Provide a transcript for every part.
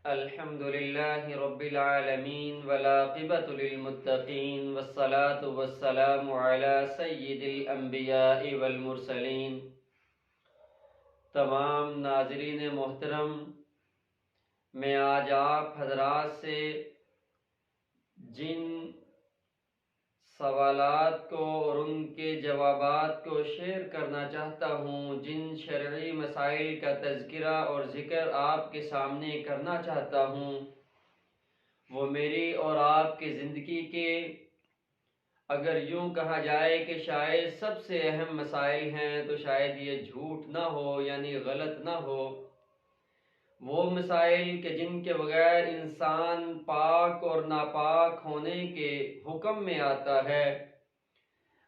الحمد لله رب العالمين والعاقبة للمتقين والصلاة والسلام على سيد الأنبياء والمرسلين۔ تمام ناظرین محترم، میں آج آپ حضرات سے جن سوالات کو اور ان کے جوابات کو شیئر کرنا چاہتا ہوں، جن شرعی مسائل کا تذکرہ اور ذکر آپ کے سامنے کرنا چاہتا ہوں، وہ میری اور آپ کی زندگی کے اگر یوں کہا جائے کہ شاید سب سے اہم مسائل ہیں تو شاید یہ جھوٹ نہ ہو، یعنی غلط نہ ہو۔ وہ مسائل کہ جن کے بغیر انسان پاک اور ناپاک ہونے کے حکم میں آتا ہے،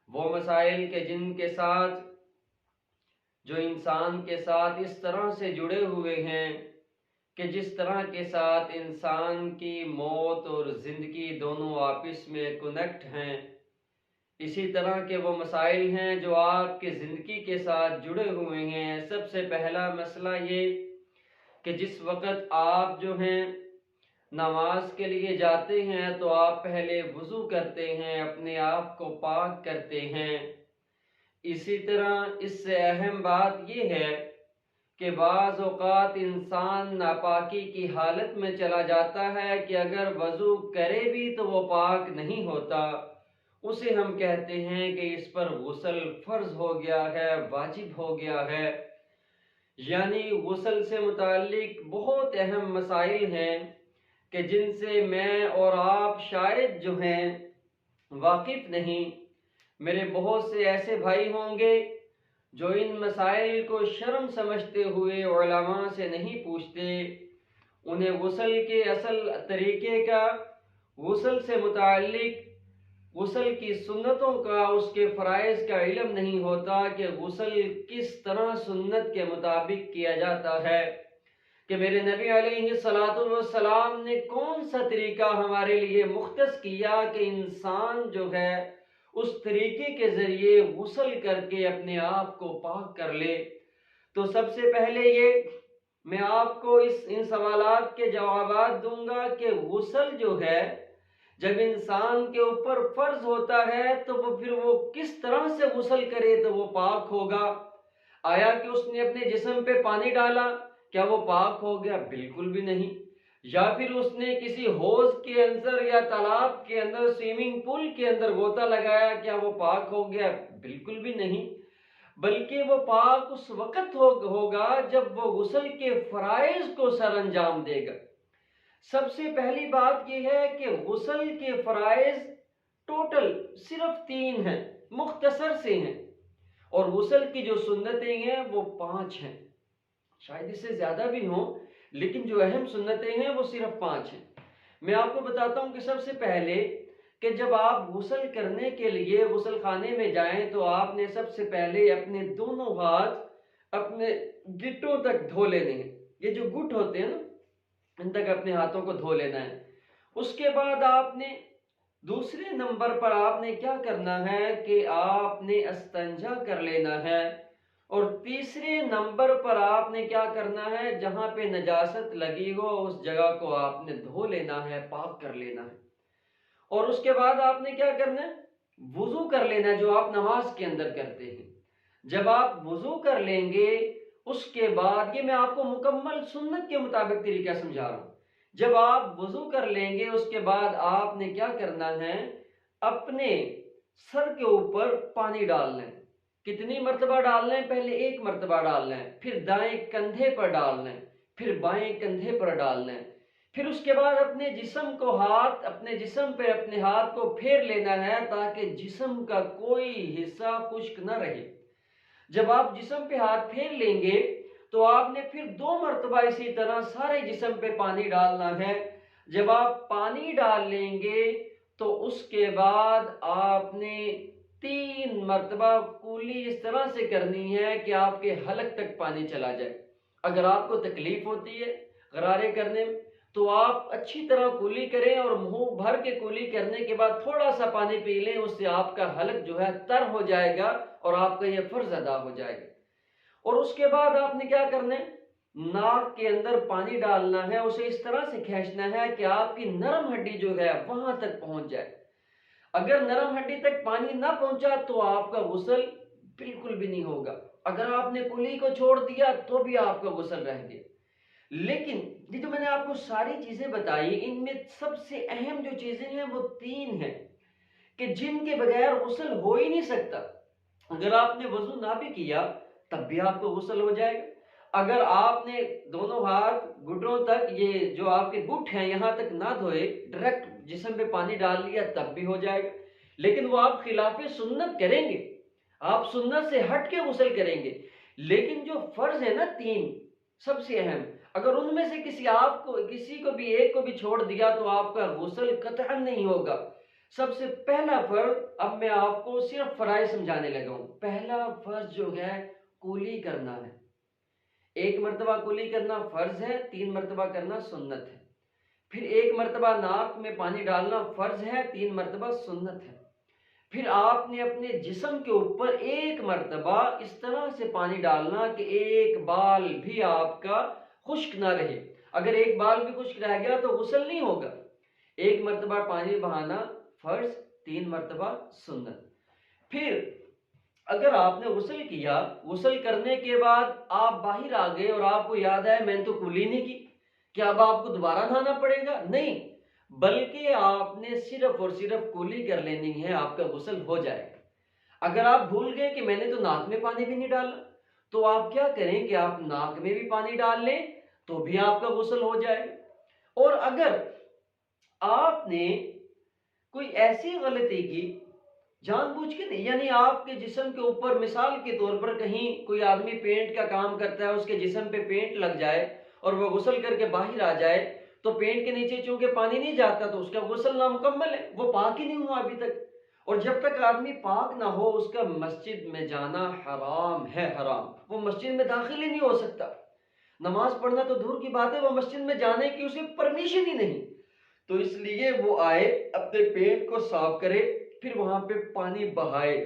وہ مسائل کہ جن کے ساتھ جو انسان کے ساتھ اس طرح سے جڑے ہوئے ہیں کہ جس طرح کے ساتھ انسان کی موت اور زندگی دونوں آپس میں کنیکٹ ہیں، اسی طرح کے وہ مسائل ہیں جو آپ کی زندگی کے ساتھ جڑے ہوئے ہیں۔ سب سے پہلا مسئلہ یہ کہ جس وقت آپ جو ہیں نماز کے لیے جاتے ہیں تو آپ پہلے وضو کرتے ہیں، اپنے آپ کو پاک کرتے ہیں۔ اسی طرح اس سے اہم بات یہ ہے کہ بعض اوقات انسان ناپاکی کی حالت میں چلا جاتا ہے کہ اگر وضو کرے بھی تو وہ پاک نہیں ہوتا، اسے ہم کہتے ہیں کہ اس پر غسل فرض ہو گیا ہے، واجب ہو گیا ہے۔ یعنی غسل سے متعلق بہت اہم مسائل ہیں کہ جن سے میں اور آپ شاید جو ہیں واقف نہیں۔ میرے بہت سے ایسے بھائی ہوں گے جو ان مسائل کو شرم سمجھتے ہوئے علماء سے نہیں پوچھتے، انہیں غسل کے اصل طریقے کا، غسل سے متعلق غسل کی سنتوں کا، اس کے فرائض کا علم نہیں ہوتا کہ غسل کس طرح سنت کے مطابق کیا جاتا ہے، کہ میرے نبی علیہ السلام نے کون سا طریقہ ہمارے لیے مختص کیا کہ انسان جو ہے اس طریقے کے ذریعے غسل کر کے اپنے آپ کو پاک کر لے۔ تو سب سے پہلے یہ میں آپ کو ان سوالات کے جوابات دوں گا کہ غسل جو ہے جب انسان کے اوپر فرض ہوتا ہے تو پھر وہ کس طرح سے غسل کرے تو وہ پاک ہوگا۔ آیا کہ اس نے اپنے جسم پہ پانی ڈالا، کیا وہ پاک ہو گیا؟ بالکل بھی نہیں۔ یا پھر اس نے کسی حوض کے اندر یا تالاب کے اندر، سوئمنگ پول کے اندر غوطہ لگایا، کیا وہ پاک ہو گیا؟ بالکل بھی نہیں۔ بلکہ وہ پاک اس وقت ہوگا جب وہ غسل کے فرائض کو سر انجام دے گا۔ سب سے پہلی بات یہ ہے کہ غسل کے فرائض ٹوٹل صرف 3 ہیں، مختصر سے ہیں، اور غسل کی جو سنتیں ہیں وہ 5 ہیں، شاید اس سے زیادہ بھی ہوں، لیکن جو اہم سنتیں ہیں وہ صرف 5 ہیں۔ میں آپ کو بتاتا ہوں کہ سب سے پہلے کہ جب آپ غسل کرنے کے لیے غسل خانے میں جائیں تو آپ نے سب سے پہلے اپنے دونوں ہاتھ اپنے گٹوں تک دھو لینے ہیں۔ یہ جو گٹ ہوتے ہیں نا، ان تک اپنے ہاتھوں کو دھو لینا ہے۔ اس کے بعد آپ نے دوسرے نمبر پر آپ نے کیا کرنا ہے کہ آپ نے استنجا کر لینا ہے، اور تیسرے نمبر پر آپ نے کیا کرنا ہے، جہاں پہ نجاست لگی ہو اس جگہ کو آپ نے دھو لینا ہے، پاک کر لینا ہے۔ اور اس کے بعد آپ نے کیا کرنا ہے، وضو کر لینا ہے، جو آپ نماز کے اندر کرتے ہیں۔ جب آپ وضو کر لیں گے اس کے بعد، یہ میں آپ کو مکمل سنت کے مطابق طریقہ سمجھا رہا ہوں، جب آپ وضو کر لیں گے اس کے بعد آپ نے کیا کرنا ہے، اپنے سر کے اوپر پانی ڈالنا ہے۔ کتنی مرتبہ ڈالنا ہے؟ پہلے 1 مرتبہ ڈالنا ہے، پھر دائیں کندھے پر ڈالنا ہے، پھر بائیں کندھے پر ڈالنا ہے، پھر اس کے بعد اپنے جسم کو اپنے جسم پہ اپنے ہاتھ کو پھیر لینا ہے تاکہ جسم کا کوئی حصہ خشک نہ رہے۔ جب آپ جسم پہ ہاتھ پھیر لیں گے تو آپ نے پھر 2 مرتبہ اسی طرح سارے جسم پہ پانی ڈالنا ہے۔ جب آپ پانی ڈال لیں گے تو اس کے بعد آپ نے 3 مرتبہ کولی اس طرح سے کرنی ہے کہ آپ کے حلق تک پانی چلا جائے۔ اگر آپ کو تکلیف ہوتی ہے غرارے کرنے میں تو آپ اچھی طرح کولی کریں، اور منہ بھر کے کولی کرنے کے بعد تھوڑا سا پانی پی لیں، اس سے آپ کا حلق جو ہے تر ہو جائے گا اور آپ کا یہ فرض ادا ہو جائے گا۔ اور اس کے بعد آپ نے کیا کرنا ہے، ناک کے اندر پانی ڈالنا ہے، اسے اس طرح سے کھینچنا ہے کہ آپ کی نرم ہڈی جو ہے وہاں تک پہنچ جائے۔ اگر نرم ہڈی تک پانی نہ پہنچا تو آپ کا غسل بالکل بھی نہیں ہوگا۔ اگر آپ نے کلی کو چھوڑ دیا تو بھی آپ کا غسل رہ گیا۔ لیکن یہ جو میں نے آپ کو ساری چیزیں بتائی، ان میں سب سے اہم جو چیزیں ہیں وہ 3 ہیں کہ جن کے بغیر غسل ہو ہی نہیں سکتا۔ اگر آپ نے وضو نہ بھی کیا تب بھی آپ کو غسل ہو جائے گا۔ اگر آپ نے دونوں ہاتھ گھٹنوں تک، یہ جو آپ کے گھٹ ہیں یہاں تک نہ دھوئے، ڈائریکٹ جسم پہ پانی ڈال لیا تب بھی ہو جائے گا۔ لیکن وہ آپ خلاف سنت کریں گے، آپ سنت سے ہٹ کے غسل کریں گے۔ لیکن جو فرض ہے نا 3 سب سے اہم، اگر ان میں سے کسی کو بھی ایک کو بھی چھوڑ دیا تو آپ کا غسل قطعاً نہیں ہوگا۔ سب سے پہلا فرض، اب میں آپ کو صرف فرائض سمجھانے لگا ہوں۔ پہلا فرض جو ہے کلی کرنا ہے۔ 1 مرتبہ کلی کرنا فرض ہے، 3 مرتبہ کرنا سنت ہے۔ پھر 1 مرتبہ ناک میں پانی ڈالنا فرض ہے، 3 مرتبہ سنت ہے۔ پھر آپ نے اپنے جسم کے اوپر 1 مرتبہ اس طرح سے پانی ڈالنا کہ ایک بال بھی آپ کا خشک نہ رہے۔ اگر ایک بال بھی خشک رہ گیا تو غسل نہیں ہوگا۔ 1 مرتبہ پانی بہانا فرض، 3 مرتبہ سنت۔ پھر اگر آپ نے غسل کیا، غسل کرنے کے بعد آپ باہر آ گئے اور آپ کو یاد آیا میں نے تو کلی نہیں کی، کیا اب آپ کو دوبارہ نہانا پڑے گا؟ نہیں، بلکہ آپ نے صرف اور صرف کلی کر لینی ہے، آپ کا غسل ہو جائے گا۔ اگر آپ بھول گئے کہ میں نے تو ناک میں پانی بھی نہیں ڈالا، تو آپ کیا کریں کہ آپ ناک میں بھی پانی ڈال لیں تو بھی آپ کا غسل ہو جائے گا۔ اور اگر آپ نے کوئی ایسی غلطی کی جان بوجھ کے نہیں، یعنی آپ کے جسم کے اوپر مثال کے طور پر کہیں کوئی آدمی پینٹ کا کام کرتا ہے، اس کے جسم پہ پینٹ لگ جائے اور وہ غسل کر کے باہر آ جائے تو پینٹ کے نیچے چونکہ پانی نہیں جاتا تو اس کا غسل نامکمل ہے، وہ پاک ہی نہیں ہوا ابھی تک۔ اور جب تک آدمی پاک نہ ہو اس کا مسجد میں جانا حرام ہے، حرام، وہ مسجد میں داخل ہی نہیں ہو سکتا۔ نماز پڑھنا تو دور کی بات ہے، وہ مسجد میں جانے کی اسے پرمیشن ہی نہیں۔ تو اس لیے وہ آئے، اپنے پیٹ کو صاف کرے، پھر وہاں پہ پانی بہائے۔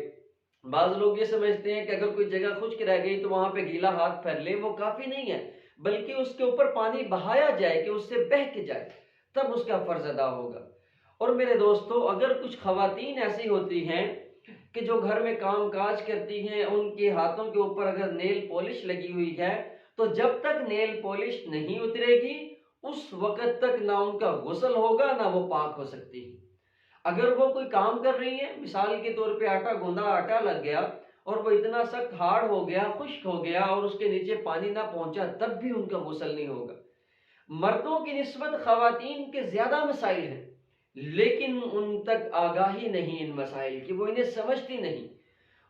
بعض لوگ یہ سمجھتے ہیں کہ اگر کوئی جگہ خشک رہ گئی تو وہاں پہ گیلا ہاتھ پھیر لے، وہ کافی نہیں ہے، بلکہ اس کے اوپر پانی بہایا جائے کہ اس سے بہہ کے جائے، تب اس کا فرض ادا ہوگا۔ اور میرے دوستو، اگر کچھ خواتین ایسی ہوتی ہیں کہ جو گھر میں کام کاج کرتی ہیں، ان کے ہاتھوں کے اوپر اگر نیل پالش لگی ہوئی ہے تو جب تک نیل پالش نہیں اترے گی اس وقت تک نہ ان کا غسل ہوگا نہ وہ پاک ہو سکتی ہے۔ اگر وہ کوئی کام کر رہی ہیں، مثال کے طور پہ آٹا گوندا، آٹا لگ گیا اور وہ اتنا سخت ہارڈ ہو گیا، خشک ہو گیا اور اس کے نیچے پانی نہ پہنچا، تب بھی ان کا غسل نہیں ہوگا۔ مردوں کی نسبت خواتین کے زیادہ مسائل ہیں، لیکن ان تک آگاہی نہیں ان مسائل کی، وہ انہیں سمجھتی نہیں۔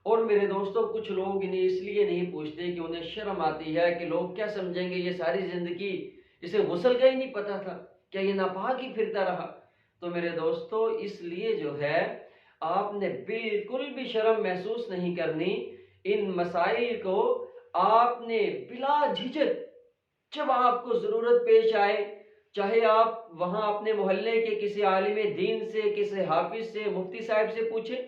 اور میرے دوستوں، کچھ لوگ انہیں اس لیے نہیں پوچھتے کہ انہیں شرم آتی ہے کہ لوگ کیا سمجھیں گے، یہ ساری زندگی اسے غسل کا ہی نہیں پتا تھا، کیا یہ ناپاک ہی پھرتا رہا۔ تو میرے دوستو، اس لیے جو ہے آپ نے بالکل بھی شرم محسوس نہیں کرنی، ان مسائل کو آپ نے بلا جھجک جب آپ کو ضرورت پیش آئے، چاہے آپ وہاں اپنے محلے کے کسی عالم دین سے، کسی حافظ سے، مفتی صاحب سے پوچھیں،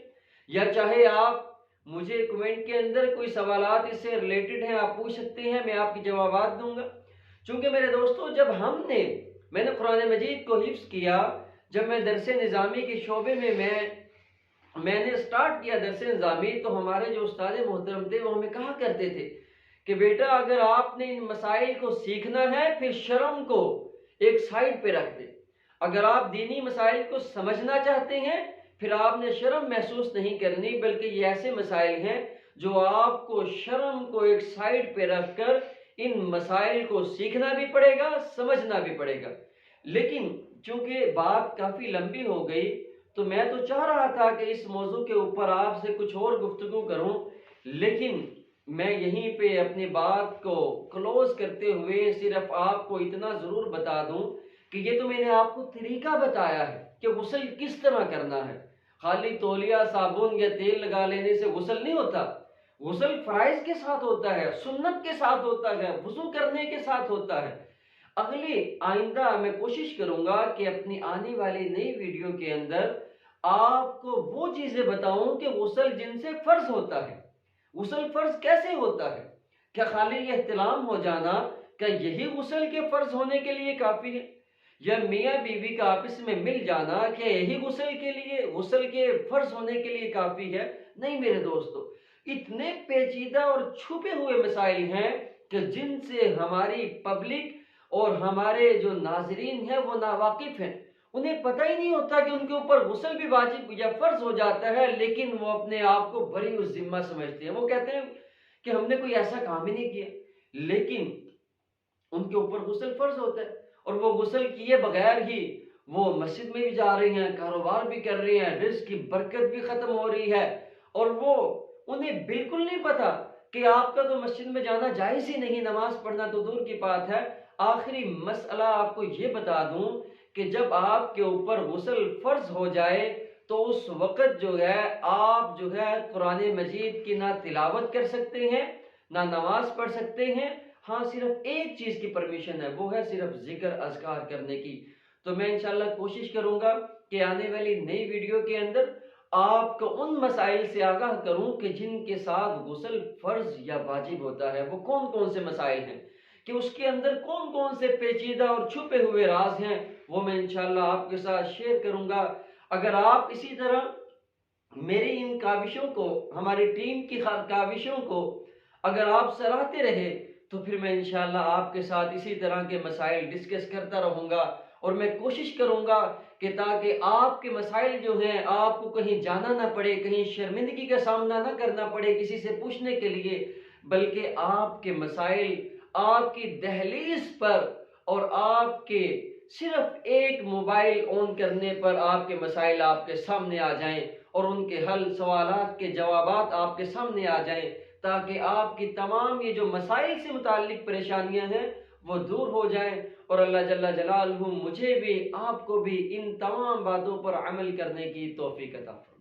یا چاہے آپ مجھے کمنٹ کے اندر کوئی سوالات اس سے ریلیٹڈ ہیں آپ پوچھ سکتے ہیں، میں آپ کی جوابات دوں گا۔ چونکہ میرے دوستو، جب میں نے قرآن مجید کو حفظ کیا، جب میں درس نظامی کے شعبے میں میں نے سٹارٹ کیا درس نظامی، تو ہمارے جو استاد محترم تھے وہ ہمیں کہا کرتے تھے کہ بیٹا اگر آپ نے ان مسائل کو سیکھنا ہے پھر شرم کو ایک سائڈ پہ رکھ دیں۔ اگر آپ دینی مسائل کو سمجھنا چاہتے ہیں پھر آپ نے شرم محسوس نہیں کرنی، بلکہ یہ ایسے مسائل ہیں جو آپ کو شرم کو ایک سائڈ پہ رکھ کر ان مسائل کو سیکھنا بھی پڑے گا، سمجھنا بھی پڑے گا۔ لیکن چونکہ بات کافی لمبی ہو گئی تو میں تو چاہ رہا تھا کہ اس موضوع کے اوپر آپ سے کچھ اور گفتگو کروں، لیکن میں یہیں پہ اپنی بات کو کلوز کرتے ہوئے صرف آپ کو اتنا ضرور بتا دوں کہ یہ تو میں نے آپ کو طریقہ بتایا ہے کہ غسل کس طرح کرنا ہے۔ خالی تولیہ، صابن یا تیل لگا لینے سے غسل نہیں ہوتا، غسل فرائض کے ساتھ ہوتا ہے، سنت کے ساتھ ہوتا ہے، وضو کرنے کے ساتھ ہوتا ہے۔ آئندہ میں کوشش کروں گا کہ اپنی آنے والی نئی ویڈیو کے اندر آپ کو وہ چیزیں بتاؤں کہ غسل جن سے فرض ہوتا ہے۔ غسل فرض کیسے ہوتا ہے؟ کیا خالی احتلام ہو جانا، کیا یہی غسل کے فرض ہونے کے لیے کافی ہے؟ یا میاں بیوی کا آپس میں مل جانا کیا یہی غسل کے فرض ہونے کے لیے کافی ہے؟ نہیں میرے دوستو، اتنے پیچیدہ اور چھپے ہوئے مسائل ہیں کہ جن سے ہماری پبلک اور ہمارے جو ناظرین ہیں وہ ناواقف ہیں. انہیں پتہ ہی نہیں ہوتا کہ ان کے اوپر غسل بھی واجب یا فرض ہو جاتا ہے، لیکن وہ اپنے آپ کو بری الذمہ سمجھتے ہیں. وہ کہتے ہیں کہ ہم نے کوئی ایسا کام ہی نہیں کیا، لیکن ان کے اوپر غسل فرض ہوتا ہے، اور وہ غسل کیے بغیر ہی وہ مسجد میں بھی جا رہی ہیں، کاروبار بھی کر رہی ہیں، رزق کی برکت بھی ختم ہو رہی ہے، اور وہ انہیں بالکل نہیں پتا کہ آپ کا تو مسجد میں جانا جائز ہی نہیں، نماز پڑھنا تو دور کی بات ہے. آخری مسئلہ آپ کو یہ بتا دوں کہ جب آپ کے اوپر غسل فرض ہو جائے تو اس وقت جو ہے آپ جو ہے قرآن مجید کی نہ تلاوت کر سکتے ہیں، نہ نماز پڑھ سکتے ہیں. ہاں صرف ایک چیز کی پرمیشن ہے، وہ ہے صرف ذکر اذکار کرنے کی. تو میں انشاءاللہ کوشش کروں گا کہ آنے والی نئی ویڈیو کے اندر آپ کو ان مسائل سے آگاہ کروں کہ جن کے ساتھ غسل فرض یا واجب ہوتا ہے. وہ کون کون سے مسائل ہیں، کہ اس کے اندر کون کون سے پیچیدہ اور چھپے ہوئے راز ہیں، وہ میں انشاءاللہ آپ کے ساتھ شیئر کروں گا. اگر آپ اسی طرح میری ان کاوشوں کو، ہماری ٹیم کی کاوشوں کو اگر آپ سراہتے رہے تو پھر میں انشاءاللہ آپ کے ساتھ اسی طرح کے مسائل ڈسکس کرتا رہوں گا، اور میں کوشش کروں گا کہ تاکہ آپ کے مسائل جو ہیں آپ کو کہیں جانا نہ پڑے، کہیں شرمندگی کا سامنا نہ کرنا پڑے کسی سے پوچھنے کے لیے، بلکہ آپ کے مسائل آپ کی دہلیز پر اور آپ کے صرف ایک موبائل آن کرنے پر آپ کے مسائل آپ کے سامنے آ جائیں، اور ان کے حل، سوالات کے جوابات آپ کے سامنے آ جائیں، تاکہ آپ کی تمام یہ جو مسائل سے متعلق پریشانیاں ہیں وہ دور ہو جائیں، اور اللہ جل جلالہ مجھے بھی آپ کو بھی ان تمام باتوں پر عمل کرنے کی توفیق عطا فرمائے.